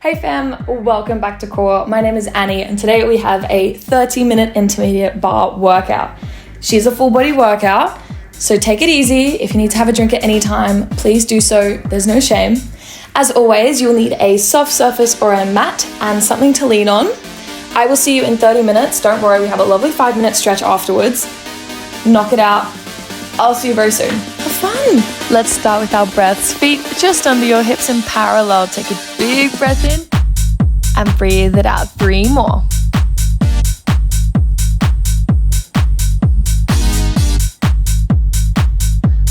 Hey fam, welcome back to Core. My name is Annie and today we have a 30-minute intermediate bar workout. She's a full body workout, so take it easy. If you need to have a drink at any time, please do so. There's no shame. As always, you'll need a soft surface or a mat and something to lean on. I will see you in 30 minutes. Don't worry, we have a lovely 5-minute stretch afterwards. Knock it out. I'll see you very soon. Have fun. Let's start with our breaths. Feet just under your hips in parallel. Take a big breath in and breathe it out. 3 more.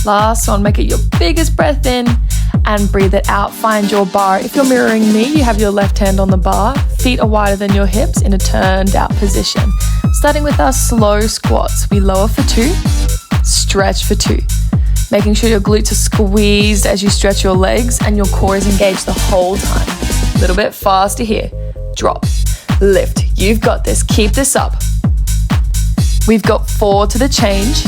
Last one, make it your biggest breath in and breathe it out. Find your bar. If you're mirroring me, you have your left hand on the bar. Feet are wider than your hips in a turned out position. Starting with our slow squats. We lower for 2, stretch for 2. Making sure your glutes are squeezed as you stretch your legs and your core is engaged the whole time. A little bit faster here. Drop, lift. You've got this. Keep this up. We've got 4 to the change.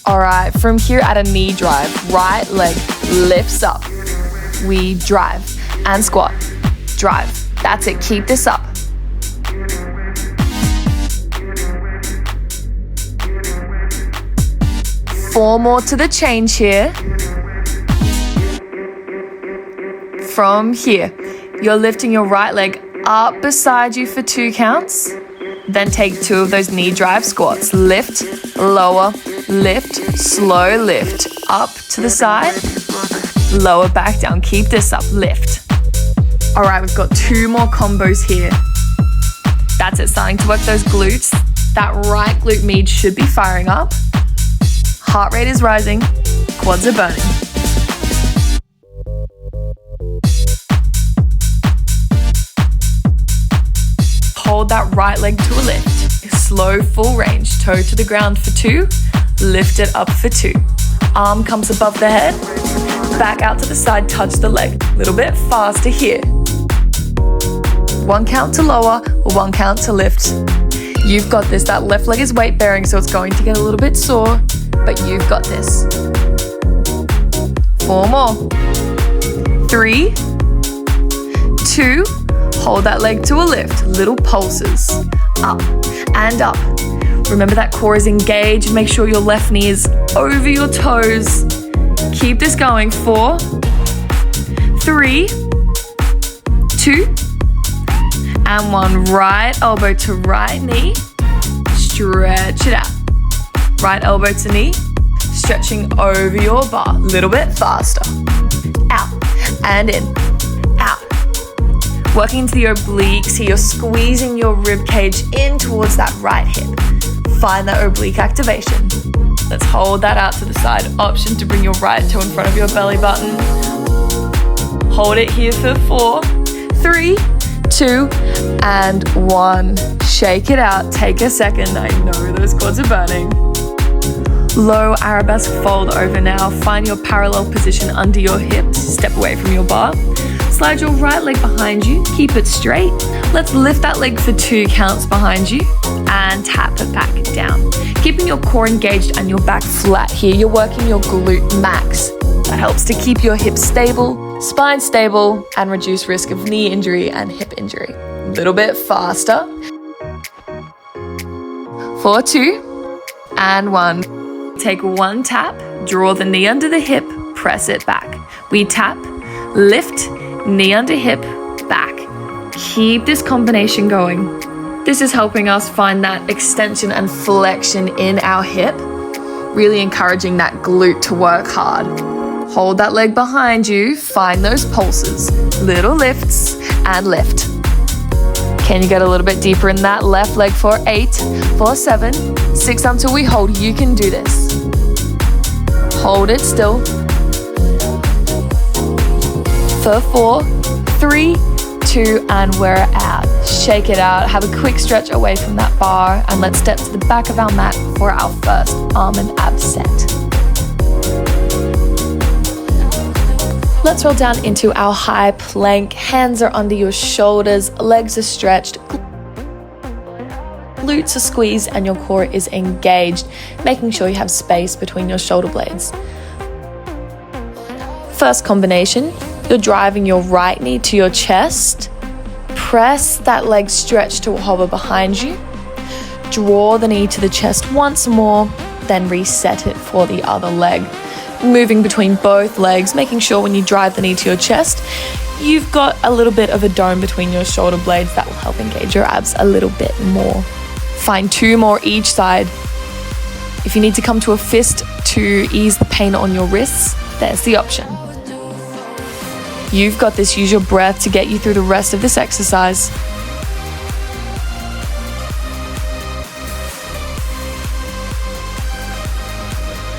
All right, from here at a knee drive, right leg lifts up. We drive and squat, drive. That's it, keep this up. Four more to the change here. From here, you're lifting your right leg up beside you for 2 counts. Then take 2 of those knee drive squats. Lift, lower, lift, slow lift. Up to the side, lower back down. Keep this up, lift. All right, we've got 2 more combos here. That's it, starting to work those glutes. That right glute med should be firing up. Heart rate is rising, quads are burning. Hold that right leg to a lift. Slow, full range. Toe to the ground for 2. Lift it up for 2. Arm comes above the head. Back out to the side, touch the leg. A little bit faster here. 1 count to lower, 1 count to lift. You've got this. That left leg is weight bearing, so it's going to get a little bit sore, but you've got this. 4 more. 3, 2, hold that leg to a lift. Little pulses. Up and up. Remember that core is engaged. Make sure your left knee is over your toes. Keep this going. 4, 3, 2, and 1. Right elbow to right knee. Stretch it out. Right elbow to knee. Stretching over your bar. Little bit faster. Out and in. Out. Working into the obliques here. You're squeezing your rib cage in towards that right hip. Find that oblique activation. Let's hold that out to the side. Option to bring your right toe in front of your belly button. Hold it here for 4, 3, 2, and 1. Shake it out. Take a second. I know those quads are burning. Low arabesque fold over now. Find your parallel position under your hips. Step away from your bar. Slide your right leg behind you. Keep it straight. Let's lift that leg for 2 counts behind you and tap it back down. Keeping your core engaged and your back flat here. You're working your glute max. That helps to keep your hips stable, spine stable, and reduce risk of knee injury and hip injury. A little bit faster. 4, 2, and 1. Take 1 tap, draw the knee under the hip, press it back. We tap, lift, knee under hip, back. Keep this combination going. This is helping us find that extension and flexion in our hip, really encouraging that glute to work hard. Hold that leg behind you, find those pulses, little lifts and lift. Can you get a little bit deeper in that left leg for 8, for 7, 6 until we hold? You can do this. Hold it still. For 4, 3, 2, and we're out. Shake it out. Have a quick stretch away from that bar and let's step to the back of our mat for our first arm and ab set. Let's roll down into our high plank. Hands are under your shoulders, legs are stretched, glutes are squeezed and your core is engaged, making sure you have space between your shoulder blades. first combination, you're driving your right knee to your chest. Press that leg stretch to hover behind you. Draw the knee to the chest once more, then reset it for the other leg. Moving between both legs, making sure when you drive the knee to your chest, you've got a little bit of a dome between your shoulder blades that will help engage your abs a little bit more. Find 2 more each side. If you need to come to a fist to ease the pain on your wrists, there's the option. You've got this. Use your breath to get you through the rest of this exercise.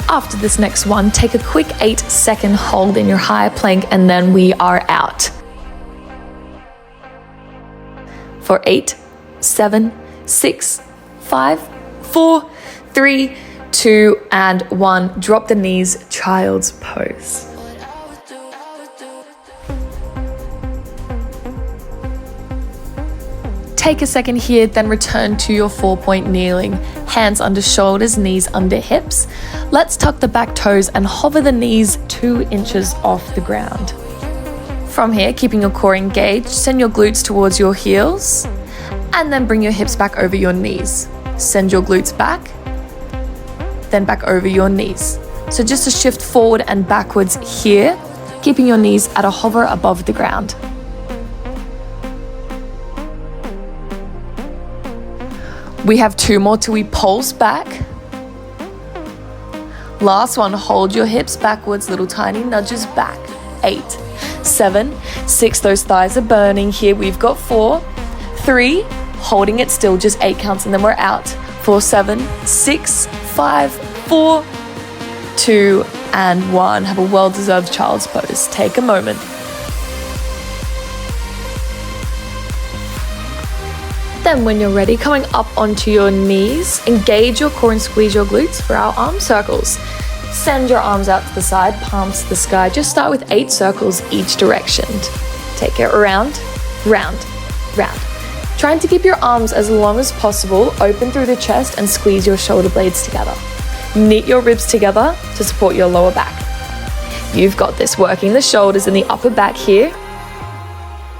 After this next one, take a quick 8-second hold in your high plank and then we are out. For 8, 7, 6, 5, 4, 3, 2, and 1. Drop the knees, child's pose. Take a second here, then return to your 4-point kneeling. Hands under shoulders, knees under hips. Let's tuck the back toes and hover the knees 2 inches off the ground. From here, keeping your core engaged, send your glutes towards your heels, and then bring your hips back over your knees. Send your glutes back, then back over your knees. So just a shift forward and backwards here, keeping your knees at a hover above the ground. We have 2 more till we pulse back. Last one, hold your hips backwards, little tiny nudges back. 8, 7, 6, those thighs are burning. Here we've got 4, 3, holding it still, just 8 counts and then we're out. 4, 7, 6, 5, 4, 2, and 1. Have a well-deserved child's pose. Take a moment. Then when you're ready, coming up onto your knees, engage your core and squeeze your glutes for our arm circles. Send your arms out to the side, palms to the sky. Just start with 8 circles each direction. Take it around, round, round. Trying to keep your arms as long as possible, open through the chest and squeeze your shoulder blades together. Knit your ribs together to support your lower back. You've got this, working the shoulders and the upper back here.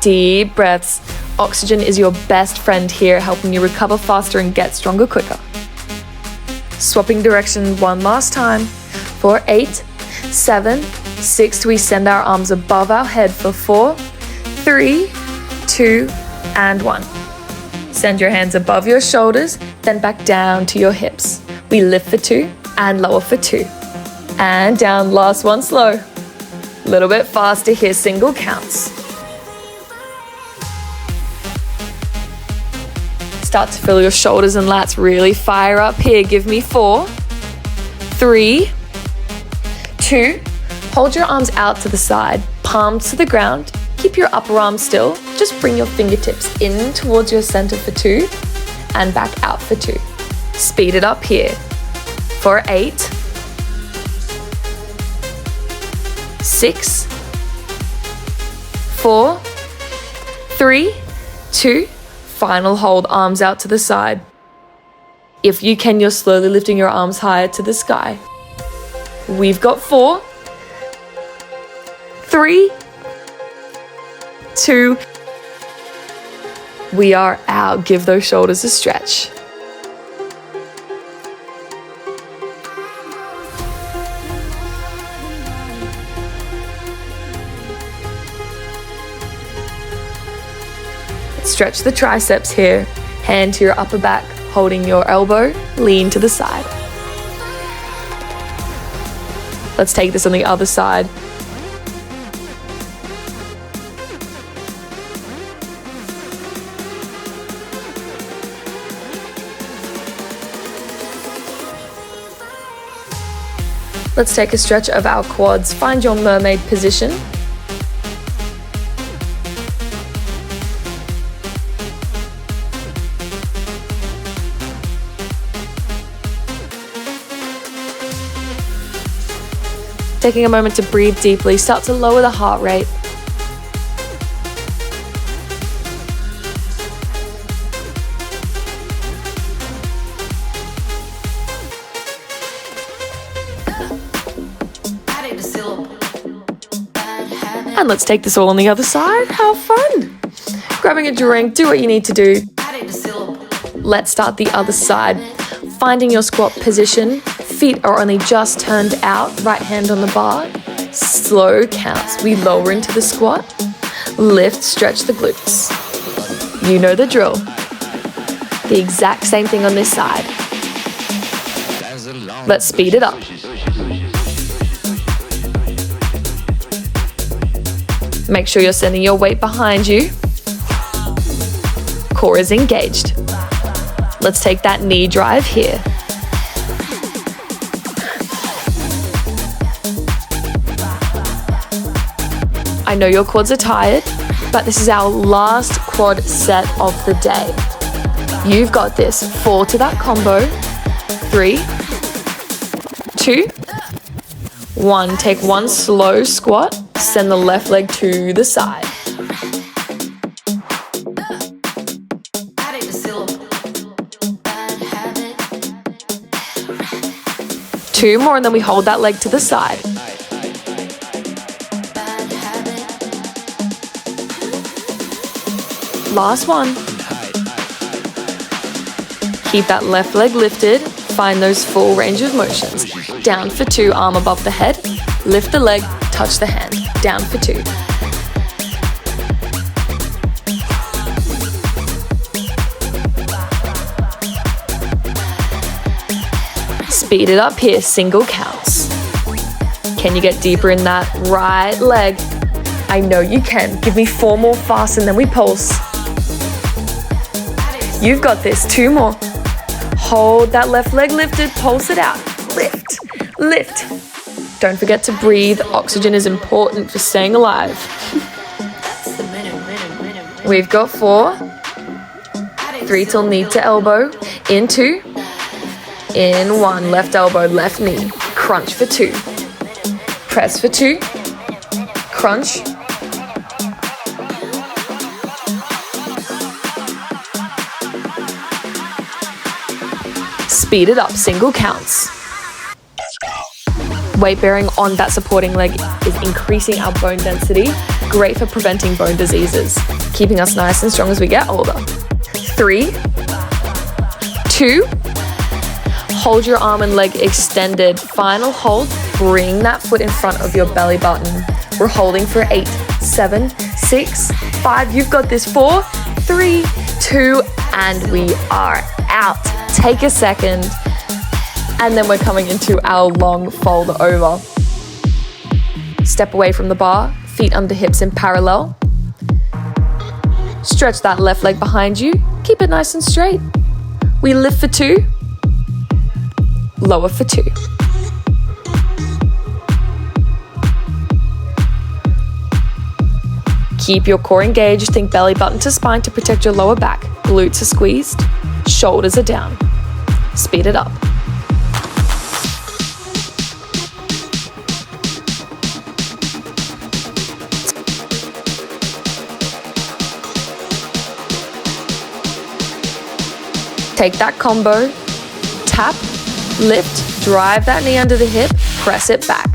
Deep breaths. Oxygen is your best friend here, helping you recover faster and get stronger quicker. Swapping direction one last time. For 8, 7, 6, we send our arms above our head for 4, 3, 2, and 1. Send your hands above your shoulders, then back down to your hips. We lift for 2 and lower for 2. And down, last one slow. A little bit faster here, single counts. Start to feel your shoulders and lats really fire up here. Give me 4, 3, 2. Hold your arms out to the side, palms to the ground. Keep your upper arm still. Just bring your fingertips in towards your center for 2 and back out for 2. Speed it up here. For 8, 6, 4, 3, 2. Final hold, arms out to the side. If you can, you're slowly lifting your arms higher to the sky. We've got 4, 3, 2. We are out. Give those shoulders a stretch. Stretch the triceps here. Hand to your upper back, holding your elbow, lean to the side. Let's take this on the other side. Let's take a stretch of our quads. Find your mermaid position. Taking a moment to breathe deeply, start to lower the heart rate. And let's take this all on the other side. Have fun. Grabbing a drink, do what you need to do. Let's start the other side. Finding your squat position. Feet are only just turned out. Right hand on the bar. Slow counts. We lower into the squat. Lift, stretch the glutes. You know the drill. The exact same thing on this side. Let's speed it up. Make sure you're sending your weight behind you. Core is engaged. Let's take that knee drive here. I know your quads are tired, but this is our last quad set of the day. You've got this. 4 to that combo. 3, 2, 1. Take one slow squat. Send the left leg to the side. Two more, and then we hold that leg to the side. Last one. Keep that left leg lifted. Find those full range of motions. Down for 2, arm above the head. Lift the leg, touch the hand. Down for 2. Speed it up here, single counts. Can you get deeper in that right leg? I know you can. Give me 4 more fast and then we pulse. You've got this. 2 more. Hold that left leg lifted, pulse it out. Lift, lift. Don't forget to breathe. Oxygen is important for staying alive. We've got 4. 3 till knee to elbow. In 2. In 1. Left elbow, left knee. Crunch for 2. Press for 2. Crunch. Speed it up, single counts. Weight bearing on that supporting leg is increasing our bone density, great for preventing bone diseases, keeping us nice and strong as we get older. 3, 2, hold your arm and leg extended. Final hold, bring that foot in front of your belly button. We're holding for 8, 7, 6, 5, you've got this. 4, 3, 2, and we are out. Take a second. And then we're coming into our long fold over. Step away from the bar, feet under hips in parallel. Stretch that left leg behind you. Keep it nice and straight. We lift for 2. Lower for 2. Keep your core engaged. Think belly button to spine to protect your lower back. Glutes are squeezed. Shoulders are down. Speed it up. Take that combo, tap, lift, drive that knee under the hip, press it back.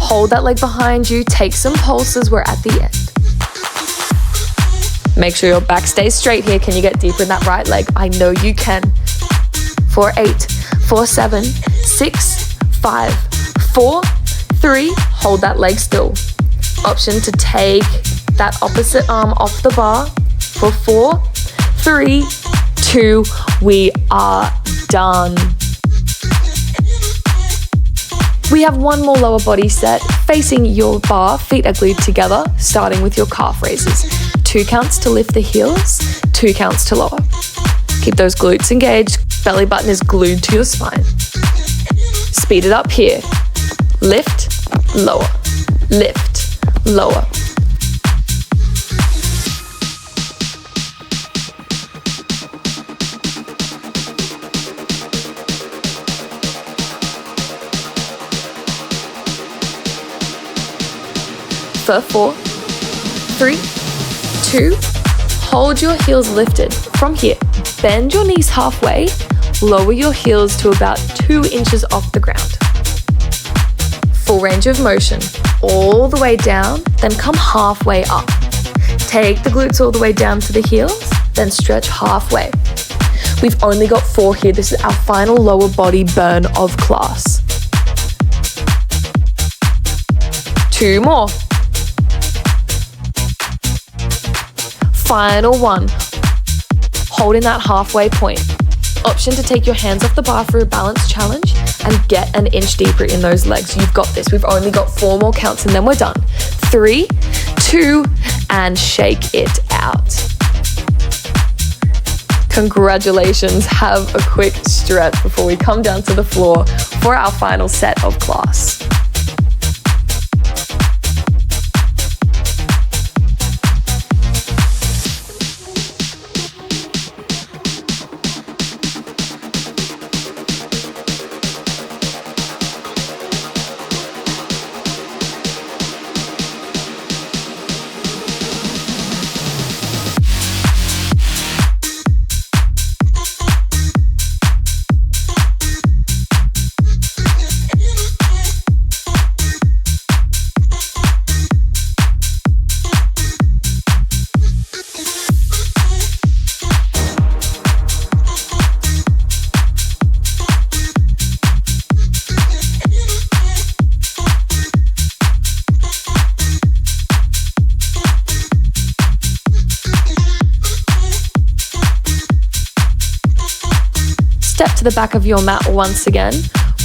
Hold that leg behind you, take some pulses, we're at the end. Make sure your back stays straight here. Can you get deeper in that right leg? I know you can. 4, 8, 4, 7, 6, 5, 4, 3, hold that leg still. Option to take that opposite arm off the bar for 4, 3, 2, we are done. We have one more lower body set. Facing your bar, feet are glued together, starting with your calf raises. 2 counts to lift the heels, 2 counts to lower. Keep those glutes engaged, belly button is glued to your spine. Speed it up here. Lift, lower, lift, lower. For 4, 3, 2, hold your heels lifted from here. bend your knees halfway, lower your heels to about 2 inches off the ground. Full range of motion, all the way down, then come halfway up. Take the glutes all the way down to the heels, then stretch halfway. We've only got 4 here. This is our final lower body burn of class. 2 more. Final 1. Holding that halfway point. Option to take your hands off the bar for a balance challenge and get an inch deeper in those legs. You've got this. We've only got 4 more counts and then we're done. 3, 2, and shake it out. Congratulations. Have a quick stretch before we come down to the floor for our final set of class. Step to the back of your mat once again,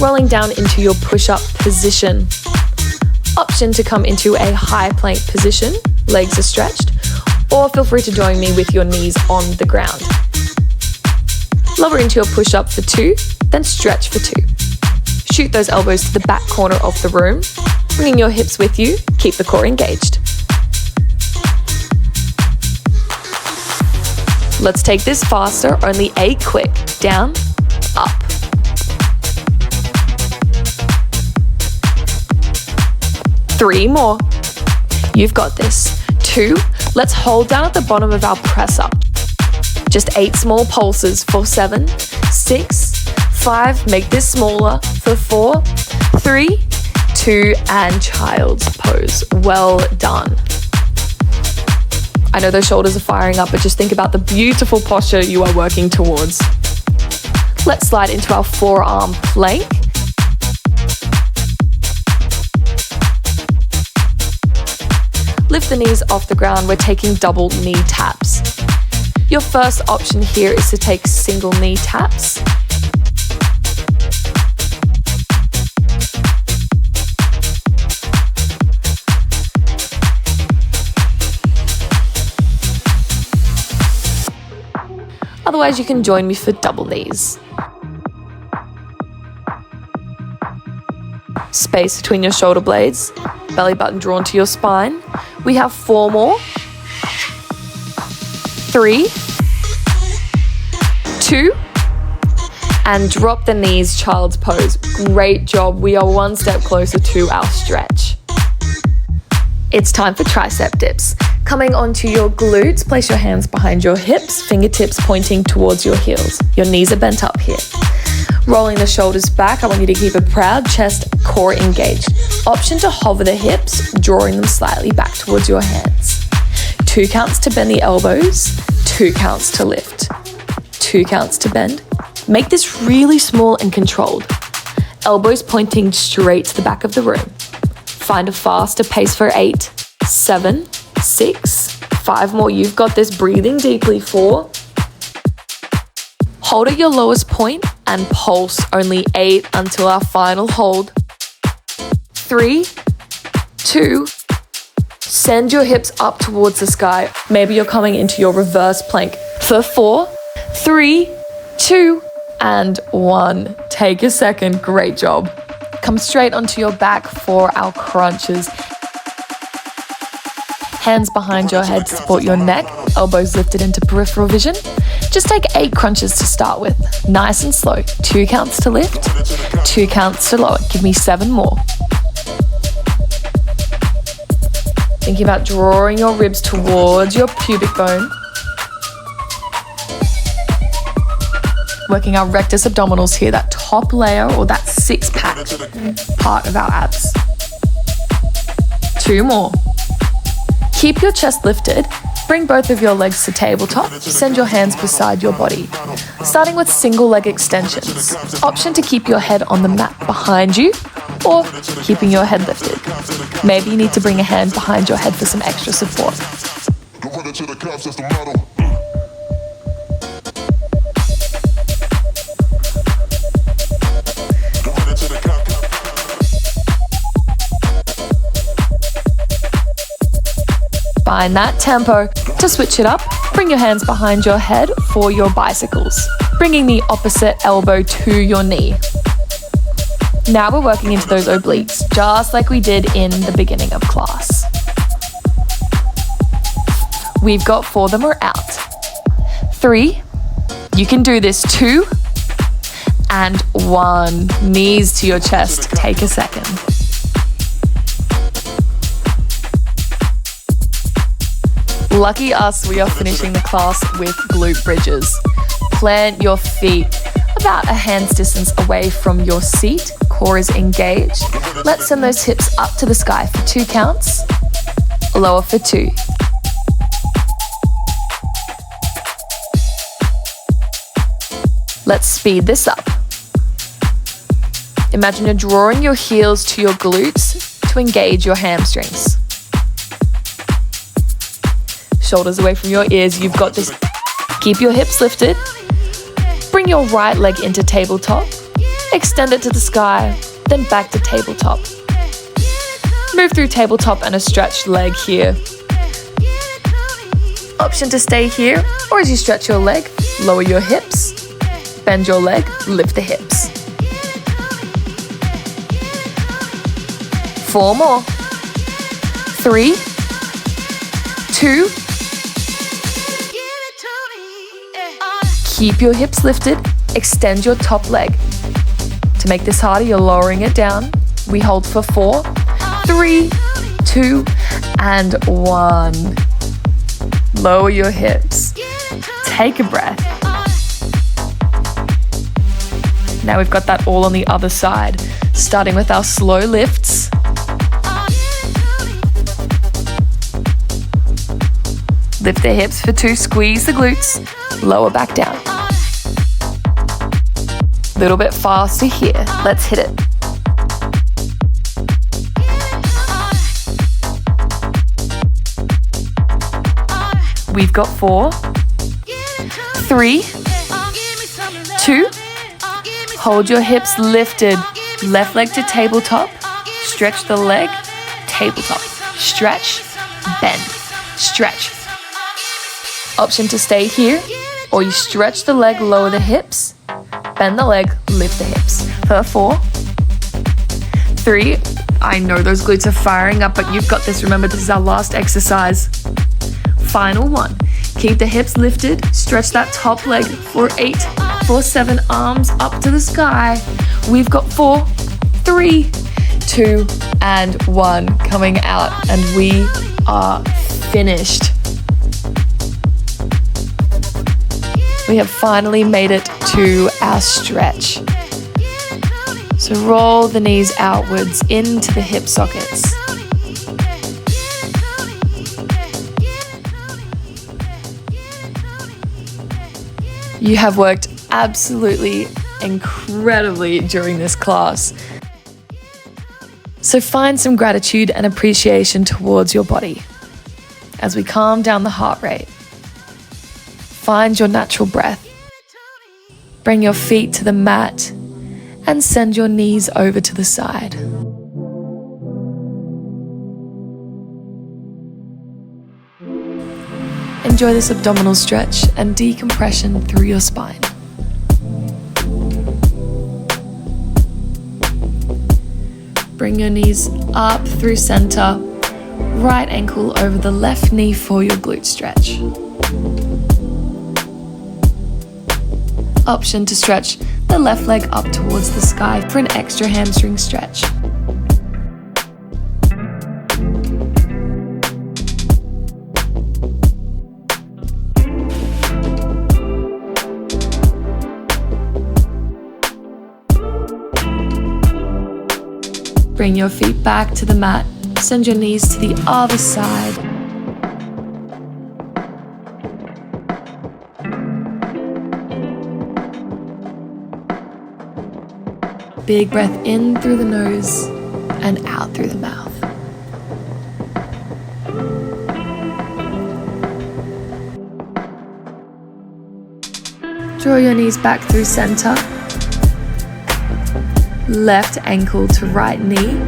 rolling down into your push-up position. Option to come into a high plank position, legs are stretched, or feel free to join me with your knees on the ground. Lower into your push-up for 2, then stretch for 2. Shoot those elbows to the back corner of the room, bringing your hips with you, keep the core engaged. Let's take this faster, only 8 quick. Down, up. Three more. You've got this. 2, let's hold down at the bottom of our press up. Just 8 small pulses for 7, 6, 5, make this smaller for 4, 3, 2, and child's pose. Well done. I know those shoulders are firing up, but just think about the beautiful posture you are working towards. Let's slide into our forearm plank. Lift the knees off the ground. We're taking double knee taps. Your first option here is to take single knee taps. Otherwise, you can join me for double knees. Space between your shoulder blades, belly button drawn to your spine. We have 4 more. 3, 2, and drop the knees, child's pose. Great job. We are 1 step closer to our stretch. It's time for tricep dips. Coming onto your glutes, place your hands behind your hips, fingertips pointing towards your heels. Your knees are bent up here. Rolling the shoulders back, I want you to keep a proud chest, core engaged. Option to hover the hips, drawing them slightly back towards your hands. 2 counts to bend the elbows, 2 counts to lift. 2 counts to bend. Make this really small and controlled. Elbows pointing straight to the back of the room. Find a faster pace for 8, 7, 6, 5 more. You've got this. Breathing deeply. 4. Hold at your lowest point and pulse. Only 8 until our final hold. 3, 2, send your hips up towards the sky. Maybe you're coming into your reverse plank for 4, 3, 2, and 1. Take a second. Great job. Come straight onto your back for our crunches. Hands behind your head to support your neck, elbows lifted into peripheral vision. Just take 8 crunches to start with. Nice and slow. 2 counts to lift, 2 counts to lower. Give me 7 more. Thinking about drawing your ribs towards your pubic bone. Working our rectus abdominals here, that top layer or that six-pack part of our abs. 2 more. Keep your chest lifted. Bring both of your legs to tabletop. Send your hands beside your body. Starting with single leg extensions. Option to keep your head on the mat behind you or keeping your head lifted. Maybe you need to bring a hand behind your head for some extra support. Find that tempo. To switch it up, bring your hands behind your head for your bicycles, bringing the opposite elbow to your knee. Now we're working into those obliques, just like we did in the beginning of class. We've got 4 that are out. 3, you can do this, 2, and 1. Knees to your chest, take a second. Lucky us, we are finishing the class with glute bridges. Plant your feet about a hand's distance away from your seat. Core is engaged. Let's send those hips up to the sky for 2 counts. Lower for 2. Let's speed this up. Imagine you're drawing your heels to your glutes to engage your hamstrings. Shoulders away from your ears, you've got this. Keep your hips lifted. Bring your right leg into tabletop. Extend it to the sky, then back to tabletop. Move through tabletop and a stretched leg here. Option to stay here, or as you stretch your leg, lower your hips, bend your leg, lift the hips. 4 more. 3, 2, keep your hips lifted, extend your top leg. To make this harder, you're lowering it down. We hold for 4, 3, 2, and 1. Lower your hips. Take a breath. Now we've got that all on the other side. Starting with our slow lifts. Lift the hips for 2, squeeze the glutes, lower back down. Little bit faster here, let's hit it. We've got 4, 3, 2, hold your hips lifted, left leg to tabletop, stretch the leg, tabletop, stretch, bend, stretch. Option to stay here, or you stretch the leg, lower the hips, bend the leg, lift the hips. For 4, 3, I know those glutes are firing up, but you've got this. Remember, this is our last exercise. Final 1. Keep the hips lifted, stretch that top leg for 8, for 7, arms up to the sky. We've got 4, 3, 2, and 1 coming out, and we are finished. We have finally made it to our stretch. So roll the knees outwards into the hip sockets. You have worked absolutely incredibly during this class. So find some gratitude and appreciation towards your body as we calm down the heart rate. Find your natural breath. Bring your feet to the mat and send your knees over to the side. Enjoy this abdominal stretch and decompression through your spine. Bring your knees up through center, right ankle over the left knee for your glute stretch. Option to stretch the left leg up towards the sky for an extra hamstring stretch. Bring your feet back to the mat. Send your knees to the other side. Big breath in through the nose and out through the mouth. Draw your knees back through center. Left ankle to right knee.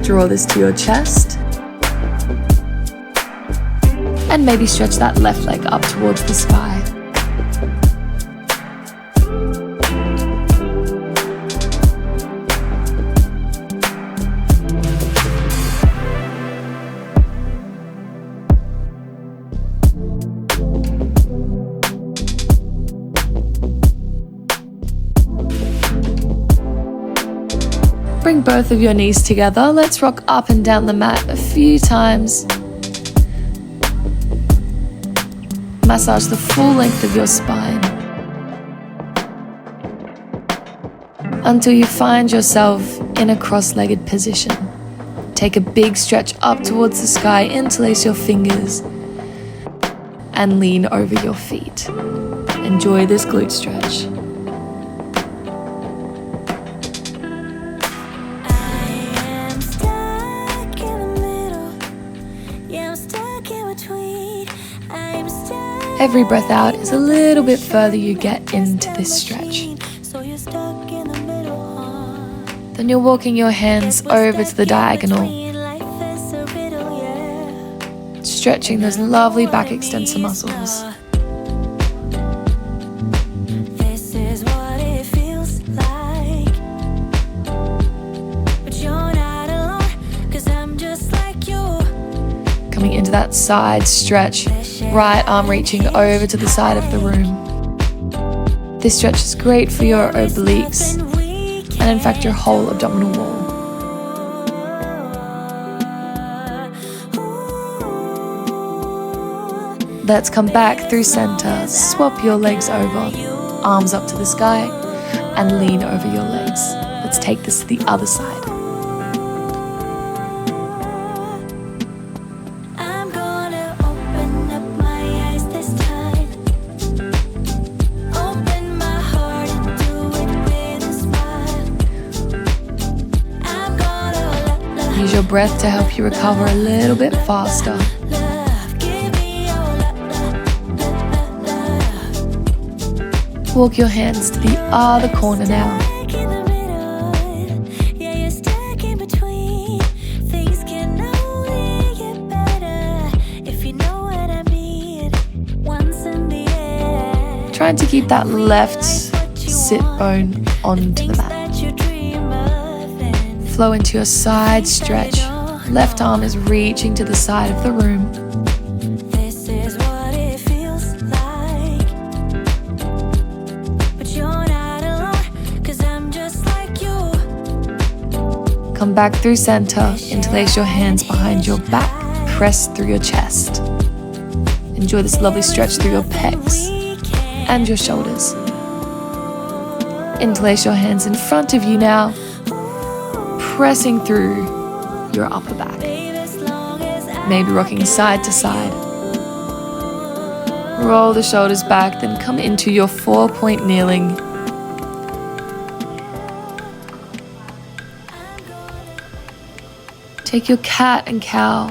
Draw this to your chest. And maybe stretch that left leg up towards the sky. Bring both of your knees together. Let's rock up and down the mat a few times. Massage the full length of your spine until you find yourself in a cross-legged position. Take a big stretch up towards the sky, interlace your fingers, and lean over your feet. Enjoy this glute stretch. Every breath out is a little bit further you get into this stretch. Then you're walking your hands over to the diagonal, stretching those lovely back extensor muscles. Coming into that side stretch, right arm reaching over to the side of the room. This stretch is great for your obliques and in fact your whole abdominal wall. Let's come back through center, swap your legs over, arms up to the sky and lean over your legs. Let's take this to the other side. Use your breath to help you recover a little bit faster. Walk your hands to the other corner now. Trying to keep that left sit bone onto the mat. Flow into your side stretch. Left arm is reaching to the side of the room. This is what it feels like. But you're not alone, 'cause I'm just like you. Come back through center. Interlace your hands behind your back. Press through your chest. Enjoy this lovely stretch through your pecs and your shoulders. Interlace your hands in front of you now, pressing through your upper back. Maybe rocking side to side. Roll the shoulders back, then come into your 4-point kneeling. Take your cat and cow.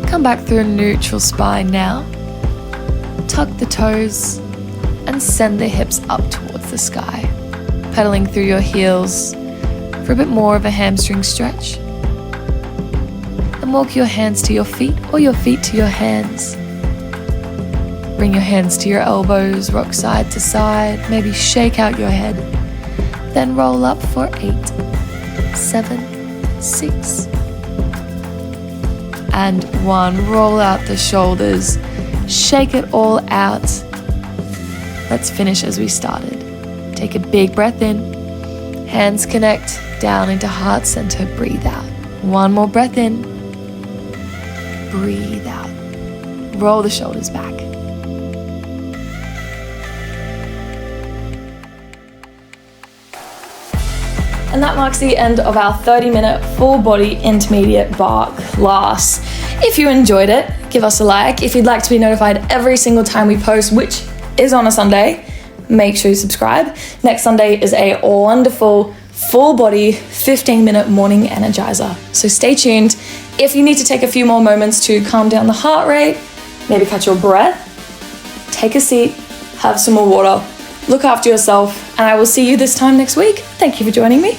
Come back through a neutral spine now. Tuck the toes and send the hips up towards the sky. Pedaling through your heels for a bit more of a hamstring stretch. Then walk your hands to your feet or your feet to your hands. Bring your hands to your elbows, rock side to side, maybe shake out your head. Then roll up for 8, 7, 6, and 1. Roll out the shoulders, shake it all out, Let's finish as we started. Take a big breath in. Hands connect down into heart center. Breathe out. One more breath in. Breathe out. Roll the shoulders back. And that marks the end of our 30-minute full body intermediate barre class. If you enjoyed it, give us a like. If you'd like to be notified every single time we post, which is on a Sunday, make sure you subscribe. Next Sunday is a wonderful full body 15-minute morning energizer. So stay tuned. If you need to take a few more moments to calm down the heart rate, maybe catch your breath, take a seat, have some more water, look after yourself, and I will see you this time next week. Thank you for joining me.